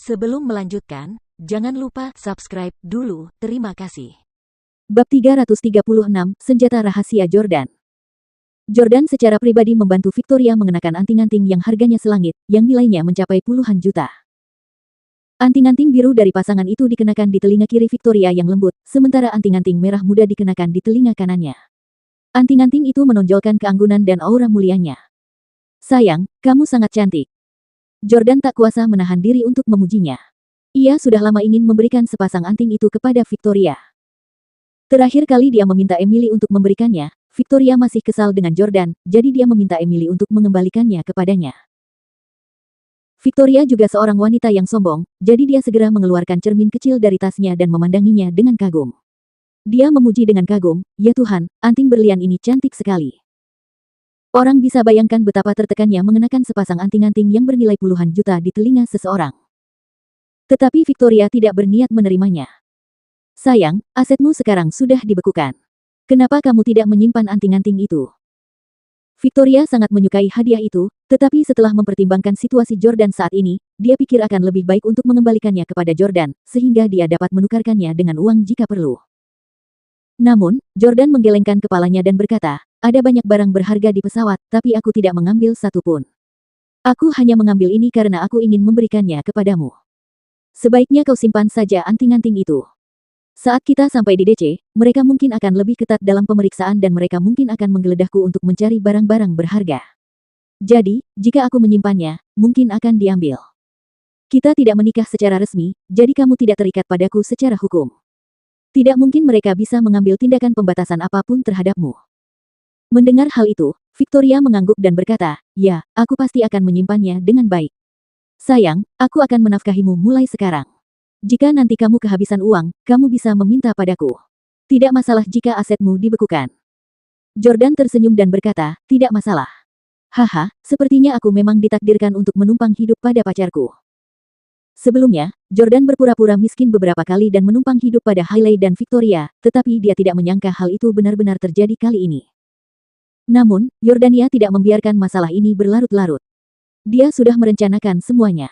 Sebelum melanjutkan, jangan lupa subscribe dulu, terima kasih. Bab 336, Senjata Rahasia Jordan. Jordan secara pribadi membantu Victoria mengenakan anting-anting yang harganya selangit, yang nilainya mencapai puluhan juta. Anting-anting biru dari pasangan itu dikenakan di telinga kiri Victoria yang lembut, sementara anting-anting merah muda dikenakan di telinga kanannya. Anting-anting itu menonjolkan keanggunan dan aura mulianya. Sayang, kamu sangat cantik. Jordan tak kuasa menahan diri untuk memujinya. Ia sudah lama ingin memberikan sepasang anting itu kepada Victoria. Terakhir kali dia meminta Emily untuk memberikannya, Victoria masih kesal dengan Jordan, jadi dia meminta Emily untuk mengembalikannya kepadanya. Victoria juga seorang wanita yang sombong, jadi dia segera mengeluarkan cermin kecil dari tasnya dan memandanginya dengan kagum. Dia memuji dengan kagum, "Ya Tuhan, anting berlian ini cantik sekali." Orang bisa bayangkan betapa tertekannya mengenakan sepasang anting-anting yang bernilai puluhan juta di telinga seseorang. Tetapi Victoria tidak berniat menerimanya. "Sayang, asetmu sekarang sudah dibekukan. Kenapa kamu tidak menyimpan anting-anting itu?" Victoria sangat menyukai hadiah itu, tetapi setelah mempertimbangkan situasi Jordan saat ini, dia pikir akan lebih baik untuk mengembalikannya kepada Jordan, sehingga dia dapat menukarkannya dengan uang jika perlu. Namun, Jordan menggelengkan kepalanya dan berkata, "Ada banyak barang berharga di pesawat, tapi aku tidak mengambil satu pun. Aku hanya mengambil ini karena aku ingin memberikannya kepadamu. Sebaiknya kau simpan saja anting-anting itu. Saat kita sampai di DC, mereka mungkin akan lebih ketat dalam pemeriksaan dan mereka mungkin akan menggeledahku untuk mencari barang-barang berharga. Jadi, jika aku menyimpannya, mungkin akan diambil. Kita tidak menikah secara resmi, jadi kamu tidak terikat padaku secara hukum. Tidak mungkin mereka bisa mengambil tindakan pembatasan apapun terhadapmu." Mendengar hal itu, Victoria mengangguk dan berkata, "Ya, aku pasti akan menyimpannya dengan baik. Sayang, aku akan menafkahimu mulai sekarang. Jika nanti kamu kehabisan uang, kamu bisa meminta padaku. Tidak masalah jika asetmu dibekukan." Jordan tersenyum dan berkata, "Tidak masalah. Haha, sepertinya aku memang ditakdirkan untuk menumpang hidup pada pacarku." Sebelumnya, Jordan berpura-pura miskin beberapa kali dan menumpang hidup pada Hailey dan Victoria, tetapi dia tidak menyangka hal itu benar-benar terjadi kali ini. Namun, Yordania tidak membiarkan masalah ini berlarut-larut. Dia sudah merencanakan semuanya.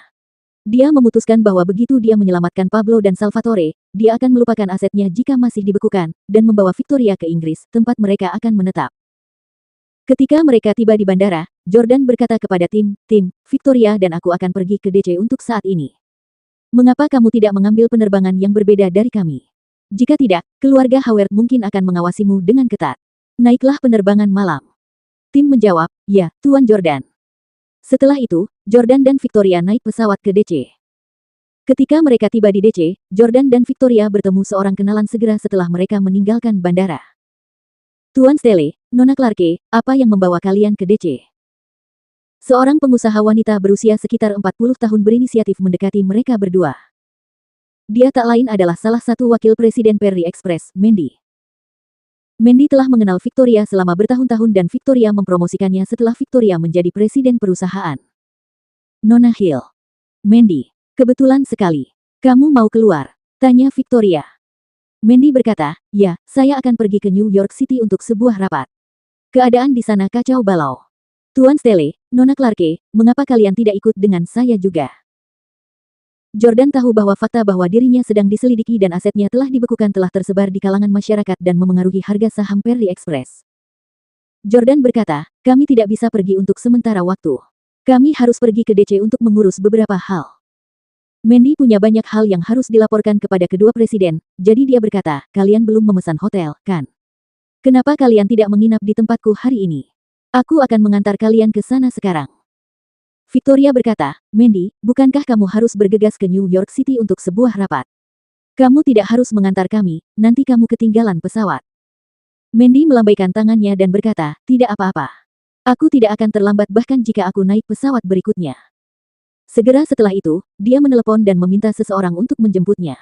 Dia memutuskan bahwa begitu dia menyelamatkan Pablo dan Salvatore, dia akan melupakan asetnya jika masih dibekukan, dan membawa Victoria ke Inggris, tempat mereka akan menetap. Ketika mereka tiba di bandara, Jordan berkata kepada Tim, "Victoria dan aku akan pergi ke DC untuk saat ini. Mengapa kamu tidak mengambil penerbangan yang berbeda dari kami? Jika tidak, keluarga Howard mungkin akan mengawasimu dengan ketat. Naiklah penerbangan malam." Tim menjawab, "Ya, Tuan Jordan." Setelah itu, Jordan dan Victoria naik pesawat ke DC. Ketika mereka tiba di DC, Jordan dan Victoria bertemu seorang kenalan segera setelah mereka meninggalkan bandara. "Tuan Stelle, Nona Clarke, apa yang membawa kalian ke DC?" Seorang pengusaha wanita berusia sekitar 40 tahun berinisiatif mendekati mereka berdua. Dia tak lain adalah salah satu wakil presiden Perry Express, Mandy. Mandy telah mengenal Victoria selama bertahun-tahun dan Victoria mempromosikannya setelah Victoria menjadi presiden perusahaan. "Nona Hill." "Mandy, kebetulan sekali. Kamu mau keluar?" tanya Victoria. Mandy berkata, "Ya, saya akan pergi ke New York City untuk sebuah rapat. Keadaan di sana kacau balau. Tuan Stelle, Nona Clarke, mengapa kalian tidak ikut dengan saya juga?" Jordan tahu bahwa fakta bahwa dirinya sedang diselidiki dan asetnya telah dibekukan telah tersebar di kalangan masyarakat dan memengaruhi harga saham Perry Express. Jordan berkata, "Kami tidak bisa pergi untuk sementara waktu. Kami harus pergi ke DC untuk mengurus beberapa hal." Mandy punya banyak hal yang harus dilaporkan kepada kedua presiden, jadi dia berkata, "Kalian belum memesan hotel, kan? Kenapa kalian tidak menginap di tempatku hari ini? Aku akan mengantar kalian ke sana sekarang." Victoria berkata, "Mandy, bukankah kamu harus bergegas ke New York City untuk sebuah rapat? Kamu tidak harus mengantar kami, nanti kamu ketinggalan pesawat." Mandy melambaikan tangannya dan berkata, "Tidak apa-apa. Aku tidak akan terlambat bahkan jika aku naik pesawat berikutnya." Segera setelah itu, dia menelepon dan meminta seseorang untuk menjemputnya.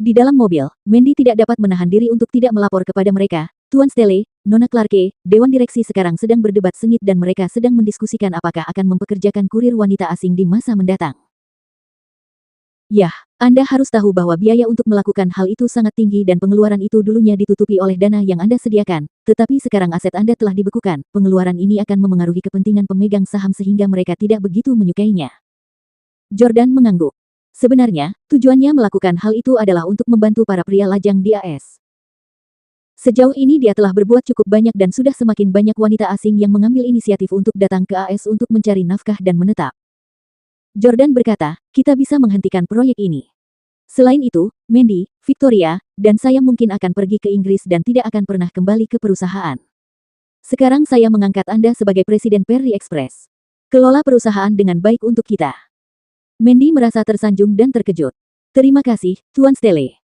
Di dalam mobil, Mandy tidak dapat menahan diri untuk tidak melapor kepada mereka, "Tuan Stelle, Nona Clarke, Dewan Direksi sekarang sedang berdebat sengit dan mereka sedang mendiskusikan apakah akan mempekerjakan kurir wanita asing di masa mendatang. Yah, Anda harus tahu bahwa biaya untuk melakukan hal itu sangat tinggi dan pengeluaran itu dulunya ditutupi oleh dana yang Anda sediakan, tetapi sekarang aset Anda telah dibekukan, pengeluaran ini akan memengaruhi kepentingan pemegang saham sehingga mereka tidak begitu menyukainya. Jordan mengangguk. Sebenarnya, tujuannya melakukan hal itu adalah untuk membantu para pria lajang di AS. Sejauh ini dia telah berbuat cukup banyak dan sudah semakin banyak wanita asing yang mengambil inisiatif untuk datang ke AS untuk mencari nafkah dan menetap. Jordan berkata, kita bisa menghentikan proyek ini. Selain itu, Mandy, Victoria, dan saya mungkin akan pergi ke Inggris dan tidak akan pernah kembali ke perusahaan. Sekarang saya mengangkat Anda sebagai Presiden Perry Express. Kelola perusahaan dengan baik untuk kita. Mandy merasa tersanjung dan terkejut. Terima kasih, Tuan Stelle.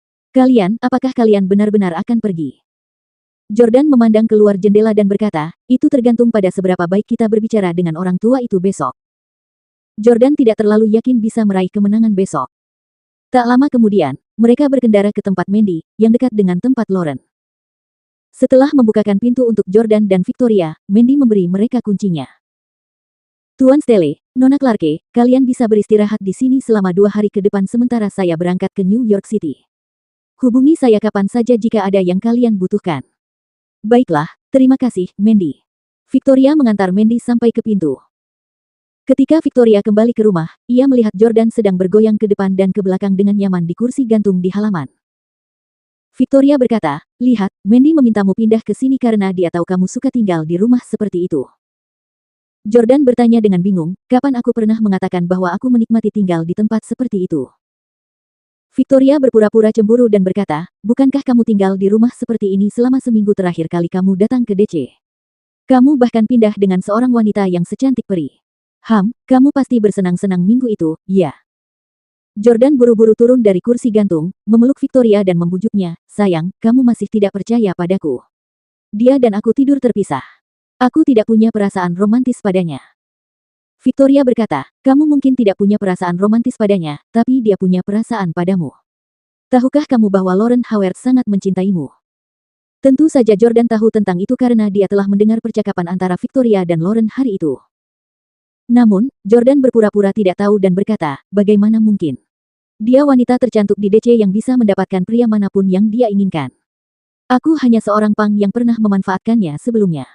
Apakah kalian benar-benar akan pergi? Jordan memandang keluar jendela dan berkata, itu tergantung pada seberapa baik kita berbicara dengan orang tua itu besok. Jordan tidak terlalu yakin bisa meraih kemenangan besok. Tak lama kemudian, mereka berkendara ke tempat Mandy, yang dekat dengan tempat Lauren. Setelah membukakan pintu untuk Jordan dan Victoria, Mandy memberi mereka kuncinya. Tuan Stelle, Nona Clarke, kalian bisa beristirahat di sini selama 2 hari ke depan sementara saya berangkat ke New York City. Hubungi saya kapan saja jika ada yang kalian butuhkan. Baiklah, terima kasih, Mandy. Victoria mengantar Mandy sampai ke pintu. Ketika Victoria kembali ke rumah, ia melihat Jordan sedang bergoyang ke depan dan ke belakang dengan nyaman di kursi gantung di halaman. Victoria berkata, lihat, Mandy memintamu pindah ke sini karena dia tahu kamu suka tinggal di rumah seperti itu. Jordan bertanya dengan bingung, kapan aku pernah mengatakan bahwa aku menikmati tinggal di tempat seperti itu? Victoria berpura-pura cemburu dan berkata, bukankah kamu tinggal di rumah seperti ini selama seminggu terakhir kali kamu datang ke DC? Kamu bahkan pindah dengan seorang wanita yang secantik peri. Kamu pasti bersenang-senang minggu itu, ya? Jordan buru-buru turun dari kursi gantung, memeluk Victoria dan membujuknya, sayang, kamu masih tidak percaya padaku. Dia dan aku tidur terpisah. Aku tidak punya perasaan romantis padanya. Victoria berkata, kamu mungkin tidak punya perasaan romantis padanya, tapi dia punya perasaan padamu. Tahukah kamu bahwa Lauren Howard sangat mencintaimu? Tentu saja Jordan tahu tentang itu karena dia telah mendengar percakapan antara Victoria dan Lauren hari itu. Namun, Jordan berpura-pura tidak tahu dan berkata, bagaimana mungkin? Dia wanita tercantik di DC yang bisa mendapatkan pria manapun yang dia inginkan. Aku hanya seorang pang yang pernah memanfaatkannya sebelumnya.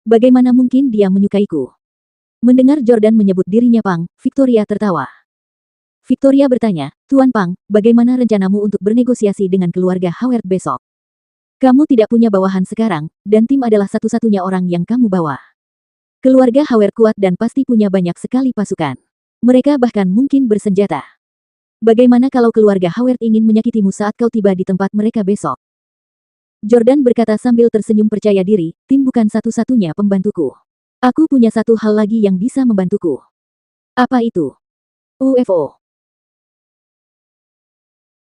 Bagaimana mungkin dia menyukaiku? Mendengar Jordan menyebut dirinya pang, Victoria tertawa. Victoria bertanya, Tuan Pang, bagaimana rencanamu untuk bernegosiasi dengan keluarga Howard besok? Kamu tidak punya bawahan sekarang, dan tim adalah satu-satunya orang yang kamu bawa. Keluarga Howard kuat dan pasti punya banyak sekali pasukan. Mereka bahkan mungkin bersenjata. Bagaimana kalau keluarga Howard ingin menyakitimu saat kau tiba di tempat mereka besok? Jordan berkata sambil tersenyum percaya diri, tim bukan satu-satunya pembantuku. Aku punya satu hal lagi yang bisa membantuku. Apa itu? UFO.